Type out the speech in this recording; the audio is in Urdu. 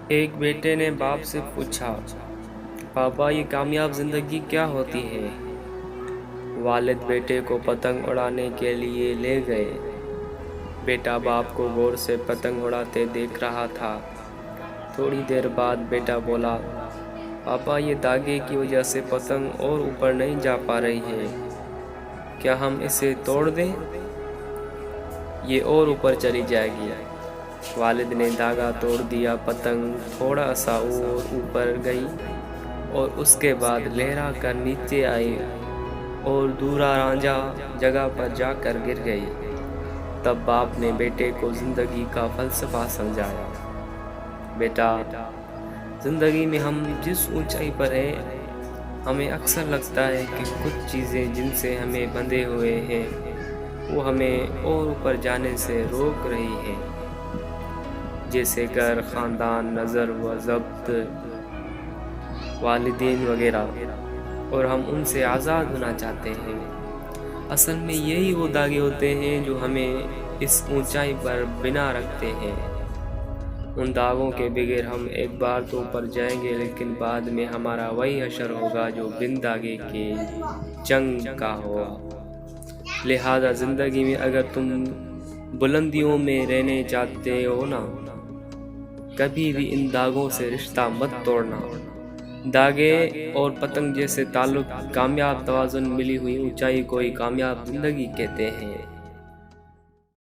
ایک بیٹے نے باپ سے پوچھا، پاپا یہ کامیاب زندگی کیا ہوتی ہے؟ والد بیٹے کو پتنگ اڑانے کے لیے لے گئے۔ بیٹا باپ کو غور سے پتنگ اڑاتے دیکھ رہا تھا۔ تھوڑی دیر بعد بیٹا بولا، پاپا یہ داغے کی وجہ سے پتنگ اور اوپر نہیں جا پا رہی ہے، کیا ہم اسے توڑ دیں؟ یہ اور اوپر چلی جائے گی۔ والد نے دھاگا توڑ دیا، پتنگ تھوڑا سا اور اوپر گئی اور اس کے بعد لہرا کر نیچے آئی اور دورا رانجھا جگہ پر جا کر گر گئی۔ تب باپ نے بیٹے کو زندگی کا فلسفہ سمجھایا، بیٹا زندگی میں ہم جس اونچائی پر ہیں، ہمیں اکثر لگتا ہے کہ کچھ چیزیں جن سے ہمیں بندھے ہوئے ہیں وہ ہمیں اور اوپر جانے سے روک رہی ہیں، جیسے گھر، خاندان، نظر و ضبط، والدین وغیرہ، اور ہم ان سے آزاد ہونا چاہتے ہیں۔ اصل میں یہی وہ دھاگے ہوتے ہیں جو ہمیں اس اونچائی پر بنا رکھتے ہیں۔ ان دھاگوں کے بغیر ہم ایک بار تو اوپر جائیں گے، لیکن بعد میں ہمارا وہی حشر ہوگا جو بن دھاگے کے چنگ کا ہوا۔ لہذا زندگی میں اگر تم بلندیوں میں رہنے چاہتے ہو نا، کبھی بھی ان دھاگوں سے رشتہ مت توڑنا۔ دھاگے اور پتنگ جیسے تعلق کامیاب توازن ملی ہوئی اونچائی کو ہی کامیاب زندگی کہتے ہیں۔